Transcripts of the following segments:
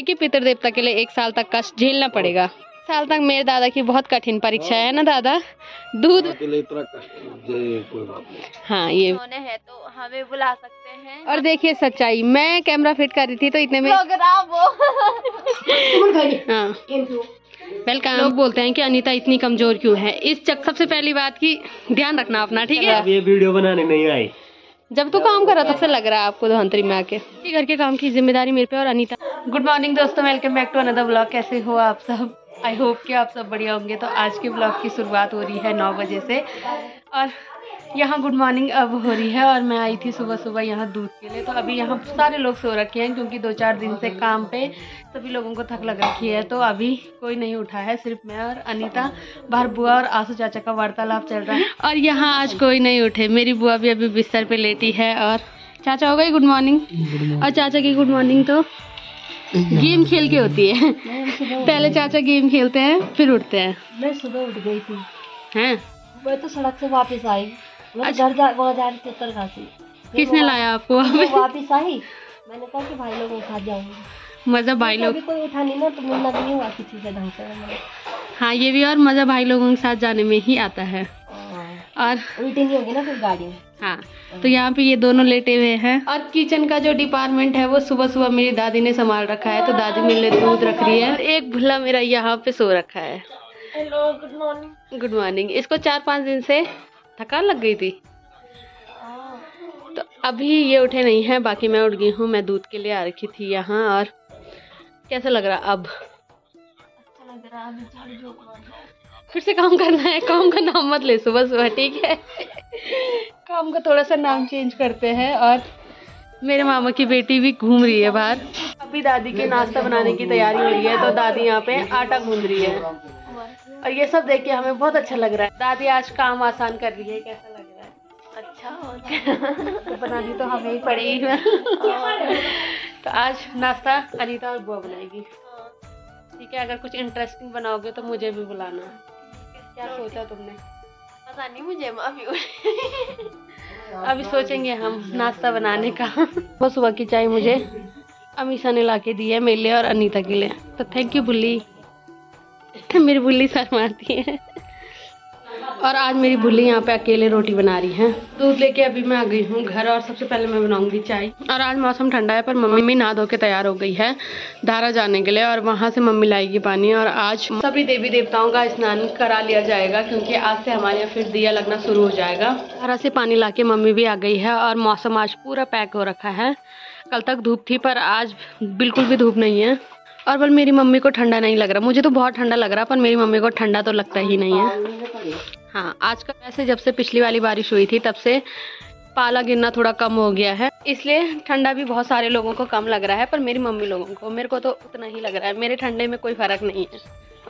है कि पितृ देवता के लिए 1 साल तक कष्ट झेलना पड़ेगा। साल तक मेरे दादा की बहुत कठिन परीक्षा है ना दादा, दूध के लिए इतना कष्ट कोई बात नहीं। हाँ ये है तो हमें बुला सकते हैं। और देखिए सच्चाई, मैं कैमरा फिट कर रही थी तो इतने में हाँ वेलकम। लोग बोलते हैं कि अनीता इतनी कमजोर क्यों है। सबसे पहली बात की ध्यान रखना अपना, ठीक है। ये वीडियो बनाने नहीं आई, जब तो काम कर रहा तब से लग रहा है आपको धोंतरी में आके। घर के काम की जिम्मेदारी मेरे पे और अनीता। गुड मॉर्निंग दोस्तों, welcome back to another blog. कैसे हो आप सब? आई होप कि आप सब बढ़िया होंगे। तो आज के ब्लॉग की शुरुआत हो रही है 9 बजे से और यहाँ गुड मॉर्निंग अब हो रही है। और मैं आई थी सुबह सुबह यहाँ दूध के लिए। तो अभी यहाँ सारे लोग सो रखे हैं क्योंकि 2-4 दिन से काम पे सभी लोगों को थक लग रखी है। तो अभी कोई नहीं उठा है, सिर्फ मैं और अनीता। बाहर बुआ और आसू चाचा का वार्तालाप चल रहा है और यहाँ आज कोई नहीं उठे। मेरी बुआ भी अभी बिस्तर पे लेटी है और चाचा हो गई गुड मॉर्निंग। और चाचा की गुड मॉर्निंग तो गेम खेल के होती है। पहले चाचा गेम खेलते हैं फिर उठते हैं। मैं सुबह उठ गई थी हैं? मैं तो सड़क से वापस आई। मैं घर जा रही थी उत्तरकाशी। किसने लाया आपको वापस आई? मैंने कहा कि भाई लोगों के साथ जाऊंगी। मजा भाई लोग कोई उठा नहीं ना तो मिलना भी नहीं हुआ किसी से ढंग से। हाँ ये भी, और मजा भाई लोगों के साथ जाने में ही आता है। और उल्टी नहीं होगी ना फिर गाड़ी में। हाँ तो यहाँ पे ये दोनों लेटे हुए हैं और किचन का जो डिपार्टमेंट है वो सुबह सुबह मेरी दादी ने संभाल रखा है। तो दादी मेरे लिए दूध रख रही है। एक भुल्ला मेरा यहाँ पे सो रखा है। Hello good morning. Good morning. इसको 4-5 दिन से थकान लग गई थी तो अभी ये उठे नहीं है। बाकी मैं उठ गई हूँ। मैं दूध के लिए आ रखी थी यहाँ। और कैसा लग रहा अब? अच्छा लग रहा है। फिर से काम करना है। काम का नाम मत ले सुबह सुबह, ठीक है। काम का थोड़ा सा नाम चेंज करते हैं। और मेरे मामा की बेटी भी घूम रही है बाहर। अभी दादी के नाश्ता बनाने की तैयारी हो रही है। तो दादी यहाँ पे आटा गूंद रही है और ये सब देख के हमें बहुत अच्छा लग रहा है। दादी आज काम आसान कर रही है। कैसा लग रहा है? अच्छा तो बनानी तो हमें ही पड़ेगी। तो आज नाश्ता अनीता और बुआ बनाएगी, ठीक है। अगर कुछ इंटरेस्टिंग बनाओगे तो मुझे भी बुलाना। क्या सोचा तुमने? पता नहीं मुझे माफी। अभी सोचेंगे हम नाश्ता बनाने का। वो सुबह की चाय मुझे अमीशा ने लाके दी है मेरे लिए और अनीता के लिए। तो थैंक यू बुल्ली। मेरी बुल्ली सर मारती है। और आज मेरी बुल्ली यहाँ पे अकेले रोटी बना रही है। दूध लेके अभी मैं आ गई हूँ घर और सबसे पहले मैं बनाऊंगी चाय। और आज मौसम ठंडा है पर मम्मी भी नहा धो के तैयार हो गई है धारा जाने के लिए। और वहाँ से मम्मी लाएगी पानी। और आज सभी देवी देवताओं का स्नान करा लिया जाएगा क्योंकि आज से हमारे यहाँ फिर दिया लगना शुरू हो जाएगा। धारा से पानी ला के मम्मी भी आ गई है। और मौसम आज पूरा पैक हो रखा है। कल तक धूप थी पर आज बिल्कुल भी धूप नहीं है। और बल मेरी मम्मी को ठंडा नहीं लग रहा। मुझे तो बहुत ठंडा लग रहा पर मेरी मम्मी को ठंडा तो लगता ही नहीं है। हाँ आजकल वैसे जब से पिछली वाली बारिश हुई थी तब से पाला गिरना थोड़ा कम हो गया है, इसलिए ठंडा भी बहुत सारे लोगों को कम लग रहा है। पर मेरी मम्मी लोगों को, मेरे को तो उतना ही लग रहा है। मेरे ठंडे में कोई फर्क नहीं है।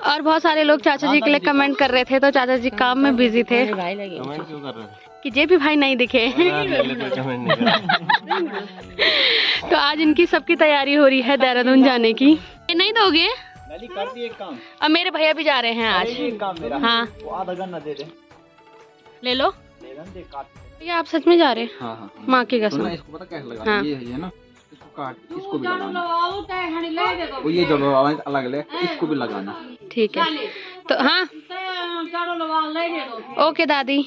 और बहुत सारे लोग चाचा जी के लिए कमेंट कर रहे थे तो चाचा जी काम में बिजी थे कि जे भी भाई नहीं दिखे। तो आज इनकी सबकी तैयारी हो रही है देहरादून जाने की। नहीं दोगे? कर दिए काम। अब मेरे भैया भी जा रहे हैं आज। काम मेरा। हाँ आधा गन्ना दे दे। ले लो भैया, आप सच में जा रहे हैं? हाँ हाँ माँ की कसम। इसको पता कैसे लगा? हाँ। ये है ना, इसको काट, इसको भी लगाना। वो ये जो अलग ले, इसको भी लगाना। ठीक है तो हाँ ओके दादी।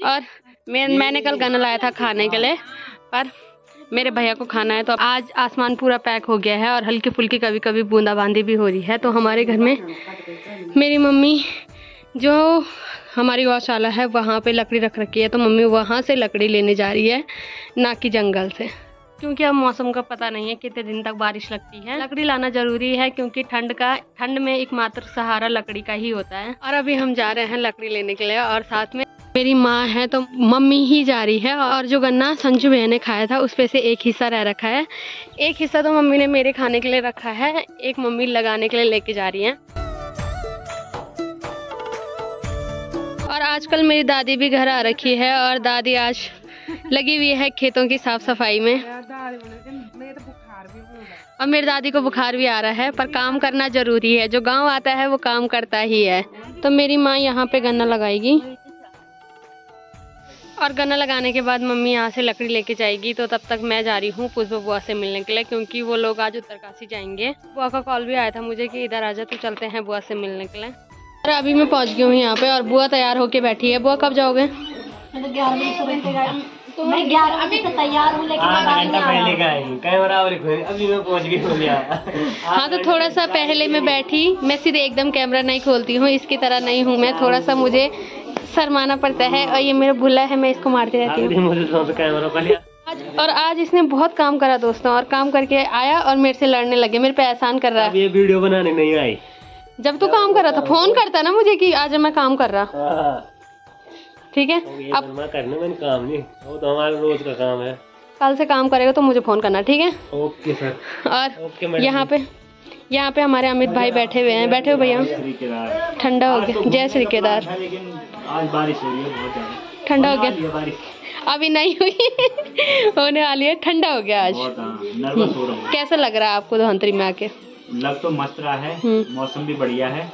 और मैंने कल गन्ना लाया था खाने के लिए पर मेरे भैया को खाना है। तो आज आसमान पूरा पैक हो गया है और हल्की फुल्की कभी कभी बूंदाबांदी भी हो रही है। तो हमारे घर में मेरी मम्मी जो हमारी गौशाला है वहाँ पे लकड़ी रख रखी है। तो मम्मी वहाँ से लकड़ी लेने जा रही है, ना कि जंगल से, क्योंकि अब मौसम का पता नहीं है कितने दिन तक बारिश लगती है। लकड़ी लाना जरूरी है क्योंकि ठंड में एकमात्र सहारा लकड़ी का ही होता है। और अभी हम जा रहे हैं लकड़ी लेने के लिए और साथ में मेरी माँ है तो मम्मी ही जा रही है। और जो गन्ना संजू भैया ने खाया था उस पे से एक हिस्सा रह रखा है। एक हिस्सा तो मम्मी ने मेरे खाने के लिए रखा है, एक मम्मी लगाने के लिए लेके जा रही है। और आजकल मेरी दादी भी घर आ रखी है और दादी आज लगी हुई है खेतों की साफ सफाई में। और मेरी दादी को बुखार भी आ रहा है पर काम करना जरूरी है। जो गांव आता है वो काम करता ही है। तो मेरी माँ यहाँ पे गन्ना लगाएगी और गन्ना लगाने के बाद मम्मी यहाँ से लकड़ी लेके जाएगी, तो तब तक मैं जा रही हूँ पुष्प बुआ से मिलने के लिए, क्योंकि वो लोग आज उत्तरकाशी जाएंगे। बुआ का कॉल भी आया था मुझे कि इधर आजा, तो चलते हैं बुआ से मिलने के लिए। और अभी मैं पहुँच गई हूँ यहाँ पे और बुआ तैयार होके बैठी है। बुआ कब जाओगे? तो मैं 11 बजे से तैयार हूँ, लेकिन अभी मैं पहुंच गई हूँ यहाँ। हाँ, तो थोड़ा सा पहले मैं बैठी, मैं सीधे एकदम कैमरा नहीं खोलती हूँ, इसकी तरह नहीं हूँ मैं, थोड़ा सा मुझे शर्माना पड़ता है। और ये मेरा भुल्ला है, मैं इसको मारती रहती हूँ। आज इसने बहुत काम करा दोस्तों, और काम करके आया और मेरे से लड़ने लगे, मेरे पे एहसान कर रहा है। ये वीडियो बनाने नहीं आई। जब तू काम कर रहा था फोन करता ना मुझे कि आज मैं काम कर रहा। ठीक है, अब करने में काम नहीं, वो तो हमारा रोज का काम है। कल से काम करेगा तो मुझे फोन करना, ठीक है? Okay sir. और यहाँ पे हमारे अमित भाई बैठे हुए हैं। बैठे हो भैया, ठंडा हो गया। जय श्री केदार। आज बारिश हो रही है बहुत ज्यादा, ठंडा हो गया? अभी नहीं हुई होने वाली है। ठंडा हो गया आज। नर्वस हो रहा हूँ। कैसा लग रहा है आपको धनवंतरी में आके? लग तो मस्त रहा है, मौसम भी बढ़िया है।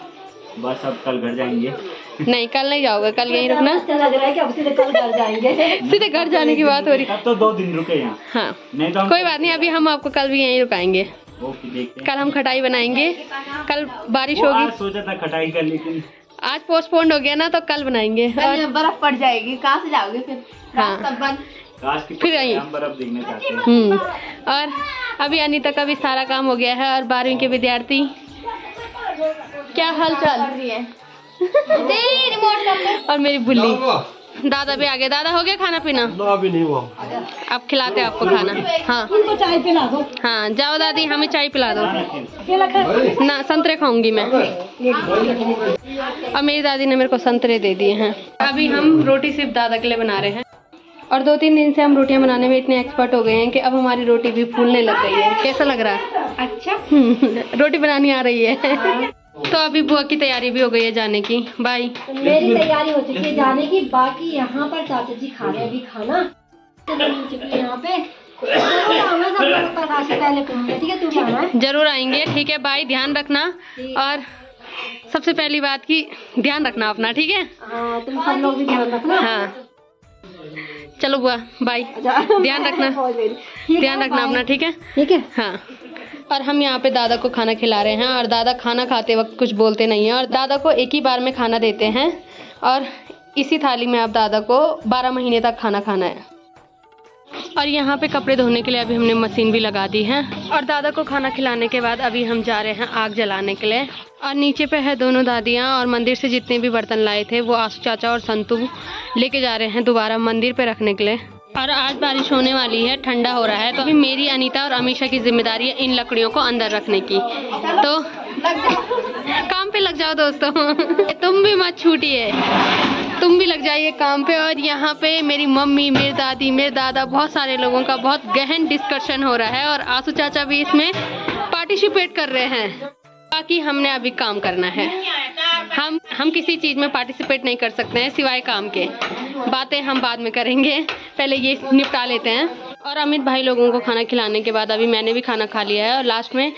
बस अब कल घर जाएंगे। नहीं, कल नहीं जाओगे, कल यहीं रुकना। अच्छा लग रहा है कि अब सीधे कल घर जाएंगे। सीधे घर जाने की बात हो रही है। तो 2 दिन रुके यहाँ। हाँ, नहीं तो कोई बात नहीं, अभी हम आपको कल भी यहीं रुकाएंगे। ओके, देखते हैं। कल हम खटाई बनाएंगे, कल बारिश होगी। आज सोचा था खटाई कर, लेकिन आज पोस्टपोन्ड हो गया ना, तो कल बनाएंगे। और बर्फ पड़ जाएगी, कहाँ से जाओगे फिर? हाँ, फिर हम बर्फ देखना चाहते हैं। और अभी अनीता का भी सारा काम हो गया है। और 12वीं के विद्यार्थी, क्या हाल चाल है? और मेरी बुल्ली, दादा भी आ गए। दादा हो गया खाना पीना? अभी नहीं हुआ। अब खिलाते आपको खाना। हाँ, उनको चाय पिला दो। हाँ, जाओ दादी, हमें चाय पिला दो ना। संतरे खाऊंगी मैं। और मेरी दादी ने मेरे को संतरे दे दिए हैं। अभी हम रोटी सिर्फ दादा के लिए बना रहे हैं। और 2-3 दिन से हम रोटियां बनाने में इतने एक्सपर्ट हो गए हैं कि अब हमारी रोटी भी फूलने लग गई है। कैसा लग रहा है? अच्छा। रोटी बनानी आ रही है। तो अभी बुआ की तैयारी भी हो गई है जाने की। बाय। मेरी तैयारी हो चुकी है जाने की, बाकी यहाँ पर चाचा जी खा रहे हैं अभी खाना। यहाँ पे पहले ठीक है, तू जाना है? जरूर आएंगे, ठीक है। बाय, ध्यान रखना। और सबसे पहली बात की ध्यान रखना अपना, ठीक है? हाँ, तुम सब लोग भी ध्यान रखना। हाँ, चलो बुआ, बाय। ध्यान रखना, ध्यान रखना अपना, ठीक है? ठीक है। हाँ। और हम यहाँ पे दादा को खाना खिला रहे हैं, और दादा खाना खाते वक्त कुछ बोलते नहीं हैं, और दादा को एक ही बार में खाना देते हैं। और इसी थाली में अब दादा को 12 महीने तक खाना खाना है। और यहाँ पे कपड़े धोने के लिए अभी हमने मशीन भी लगा दी है। और दादा को खाना खिलाने के बाद अभी हम जा रहे हैं आग जलाने के लिए। और नीचे पे है दोनों दादियाँ, और मंदिर से जितने भी बर्तन लाए थे वो आसू चाचा और संतू लेके जा रहे हैं दोबारा मंदिर पे रखने के लिए। और आज बारिश होने वाली है, ठंडा हो रहा है, तो अभी मेरी, अनीता और अमीशा की जिम्मेदारी है इन लकड़ियों को अंदर रखने की। तो काम पे लग जाओ दोस्तों। तुम भी मत छूटिए, तुम भी लग जाइए काम पे। और यहाँ पे मेरी मम्मी, मेरी दादी, मेरे दादा, बहुत सारे लोगों का बहुत गहन डिस्कशन हो रहा है, और आसू चाचा भी इसमें पार्टिसिपेट कर रहे हैं। बाकी हमने अभी काम करना है। हम किसी चीज में पार्टिसिपेट नहीं कर सकते हैं सिवाय काम के। बातें हम बाद में करेंगे, पहले ये निपटा लेते हैं। और अमित भाई लोगों को खाना खिलाने के बाद अभी मैंने भी खाना खा लिया है। और लास्ट में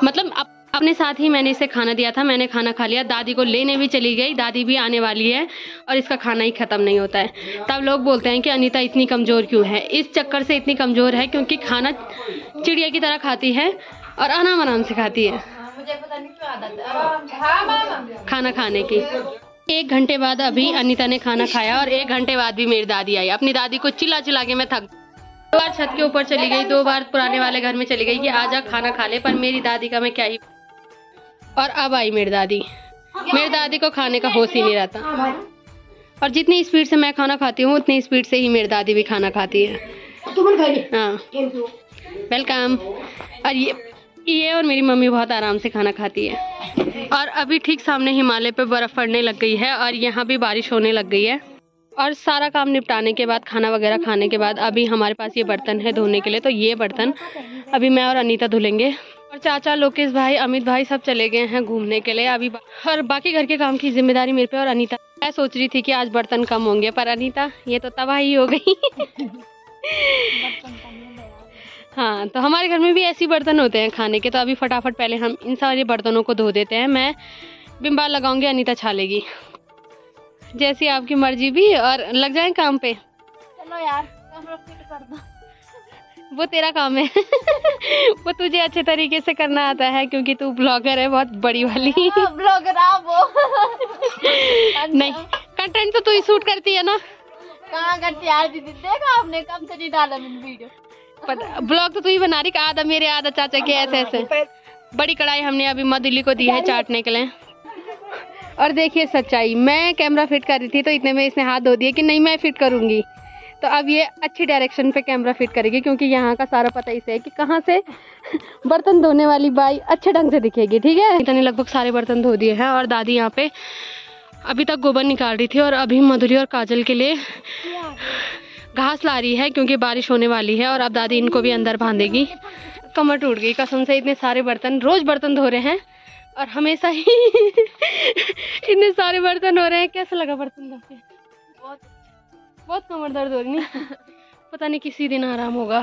मतलब अपने साथ ही मैंने इसे खाना दिया था, मैंने खाना खा लिया। दादी को लेने भी चली गई, दादी भी आने वाली है, और इसका खाना ही खत्म नहीं होता है। तब लोग बोलते हैं कि अनीता इतनी कमजोर क्यों है। इस चक्कर से इतनी कमजोर है क्योंकि खाना चिड़िया की तरह खाती है और आराम आराम से खाती है। मुझे पता नहीं क्यों आदत है खाना खाने की। 1 घंटे बाद अभी अनीता ने खाना खाया, और 1 घंटे बाद भी मेरी दादी आई। अपनी दादी को चिल्ला चिल्ला के मैं थक 2 बार छत के ऊपर चली गई, 2 बार पुराने वाले घर में चली गई कि आजा खाना खा ले, पर मेरी दादी का मैं क्या ही। और अब आई मेरी दादी को खाने का होश ही नहीं रहता। और जितनी स्पीड से मैं खाना खाती हूँ उतनी स्पीड से ही मेरी दादी भी खाना खाती है। हाँ, वेलकम। और ये और मेरी मम्मी बहुत आराम से खाना खाती है। और अभी ठीक सामने हिमालय पे बर्फ पड़ने लग गई है, और यहाँ भी बारिश होने लग गई है। और सारा काम निपटाने के बाद, खाना वगैरह खाने के बाद, अभी हमारे पास ये बर्तन है धोने के लिए, तो ये बर्तन अभी मैं और अनीता धुलेंगे। और चाचा, लोकेश भाई, अमित भाई सब चले गए हैं घूमने के लिए अभी। और बाकी घर के काम की जिम्मेदारी मेरे पे और अनीता। मैं सोच रही थी कि आज बर्तन कम होंगे, पर अनीता ये तो तबाही हो गई। हाँ, तो हमारे घर में भी ऐसे बर्तन होते हैं खाने के, तो अभी फटाफट पहले हम इन सारे बर्तनों को धो देते हैं। मैं विम बार लगाऊंगी, अनीता छालेगी, जैसी आपकी मर्जी भी। और लग जाए काम पे। चलो यार कैमरा फिट कर दो। वो तेरा काम है। वो तुझे अच्छे तरीके से करना आता है क्योंकि तू ब्लॉगर है बहुत बड़ी वाली। ब्लॉगर आप वो नहीं, कंटेंट तो तू ही शूट करती है ना। कहाँ करती यार दीदी, देखा आपने कब से नहीं डाला मैंने वीडियो। पता ब्लॉग तो तू ही बना रही, आधा मेरे आधा चाचा के, ऐसे ऐसे। बड़ी कढ़ाई हमने अभी मधुली को दी है चाटने के लिए। और देखिए सच्चाई, मैं कैमरा फिट कर रही थी तो इतने में इसने हाथ धो दिया कि नहीं मैं फिट करूंगी। तो अब ये अच्छी डायरेक्शन पे कैमरा फिट करेगी क्योंकि यहाँ का सारा पता इसे है कि कहाँ से बर्तन धोने वाली बाई अच्छे ढंग से दिखेगी। ठीक है, इतने लगभग सारे बर्तन धो दिए हैं और दादी यहाँ पे अभी तक गोबर निकाल रही थी और अभी मधुरी और काजल के लिए घास ला रही है क्योंकि बारिश होने वाली है। और अब दादी इनको भी अंदर बांधेगी। कमर टूट गई कसम से, इतने सारे बर्तन, रोज बर्तन धो रहे हैं और हमेशा ही इतने सारे बर्तन हो रहे हैं। कैसा लगा बर्तन धो के? बहुत कमर दर्द हो रही नहीं। पता नहीं किसी दिन आराम होगा,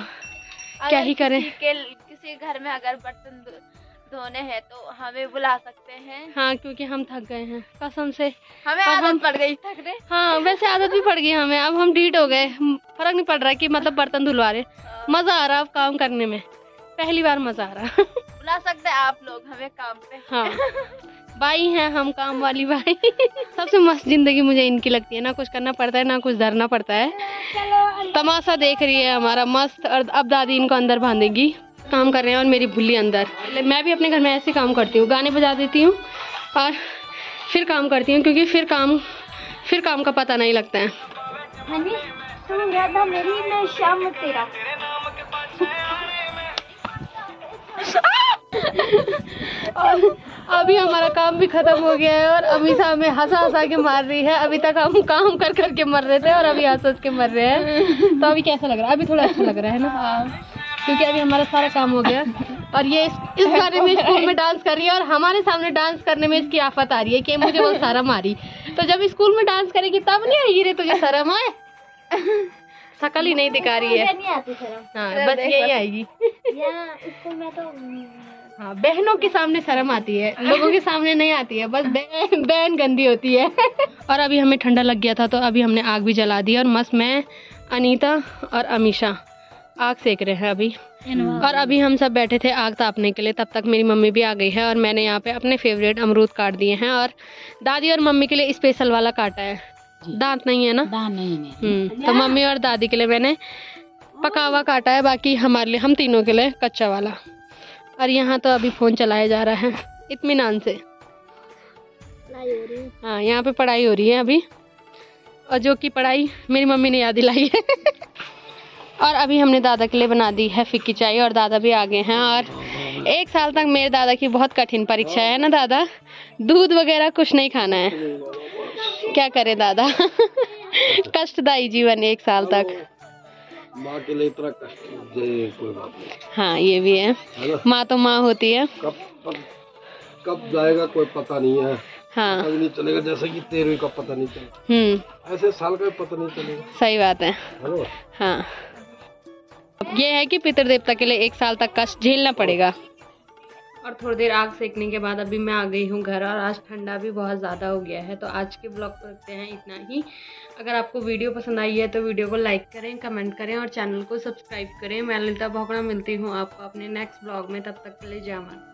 क्या ही करें। किसी घर में अगर बर्तन धोने हैं तो हमें बुला सकते हैं। हाँ, क्योंकि हम थक गए हैं कसम से। हमें आदत पड़ गई थकने। हाँ, वैसे आदत भी पड़ गई हमें, अब हम ढीठ हो गए। फर्क नहीं पड़ रहा कि मतलब बर्तन धुलवा रहे, मजा आ रहा अब काम करने में, पहली बार मजा आ रहा। बुला सकते हैं आप लोग हमें काम पे। हाँ, बाई हैं हम, काम वाली बाई। सबसे मस्त जिंदगी मुझे इनकी लगती है, ना कुछ करना पड़ता है ना कुछ धरना पड़ता है। तमाशा देख रही है हमारा मस्त। और अब दादी इनको अंदर बांधेगी। काम कर रहे हैं और मेरी भुल्ली अंदर। मैं भी अपने घर में ऐसे काम करती हूँ, गाने बजा देती हूँ और फिर काम करती हूँ क्योंकि फिर काम का पता नहीं लगता है। सुन गया था मेरी मैं शाम तेरा। और अभी हमारा काम भी खत्म हो गया है और अमीषा हमें हंसा के मार रही है। अभी तक हम काम कर के मर रहे थे और अभी हंस के मर रहे हैं। तो अभी कैसा लग रहा है? अभी थोड़ा अच्छा लग रहा है ना, क्योंकि अभी हमारा सारा काम हो गया। और ये इस बारे में स्कूल में डांस कर रही है और हमारे सामने डांस करने में इसकी आफत आ रही है कि मुझे वो शर्म आ रही। तो जब स्कूल में डांस करेगी तब नहीं आएगी रे तुझे शर्म आए? शकल ही नहीं दिखा रही है। नहीं आती शर्म। हाँ, बस यही आएगी। स्कूल में तो हाँ, बहनों के सामने शर्म आती है, लोगों के सामने नहीं आती है। बस बहन गंदी होती है। और अभी हमें ठंडा लग गया था तो अभी हमने आग भी जला दी और मस्त मैं, अनीता और अमीषा आग सेक रहे हैं अभी। और अभी हम सब बैठे थे आग तापने के लिए, तब तक मेरी मम्मी भी आ गई है और मैंने यहाँ पे अपने फेवरेट अमरूद काट दिए हैं और दादी और मम्मी के लिए स्पेशल वाला काटा है। दांत नहीं है ना? दांत नहीं है। तो मम्मी और दादी के लिए मैंने पका हुआ काटा है, बाकी हमारे लिए, हम तीनों के लिए कच्चा वाला। और यहाँ तो अभी फोन चलाया जा रहा है इत्मीनान से। हाँ, यहाँ पे पढ़ाई हो रही है अभी, और जो कि पढ़ाई मेरी मम्मी ने याद दिलाई है। और अभी हमने दादा के लिए बना दी है फिक्की चाय और दादा भी आ गए हैं। और 1 साल तक मेरे दादा की बहुत कठिन परीक्षा है ना दादा, दूध वगैरह कुछ नहीं खाना है। क्या करे दादा। कष्टदायी जीवन 1 साल तक। माँ के लिए इतना कष्ट कोई बात नहीं। हाँ, ये भी है, माँ तो माँ होती है। कब जाएगा कोई पता नहीं है। हाँ, पता नहीं चलेगा, जैसे कि 13वीं का पता नहीं चलेगा, ऐसे साल का पता नहीं चलेगा। सही बात है। हाँ, ये है कि पितृदेवता के लिए 1 साल तक कष्ट झेलना पड़ेगा। और थोड़ी देर आग सेकने के बाद अभी मैं आ गई हूँ घर और आज ठंडा भी बहुत ज़्यादा हो गया है। तो आज के ब्लॉग को रखते हैं इतना ही। अगर आपको वीडियो पसंद आई है तो वीडियो को लाइक करें, कमेंट करें और चैनल को सब्सक्राइब करें। मैं ललिता भोकड़ा मिलती हूँ आपको अपने नेक्स्ट ब्लॉग में, तब तक के लिए जय माता।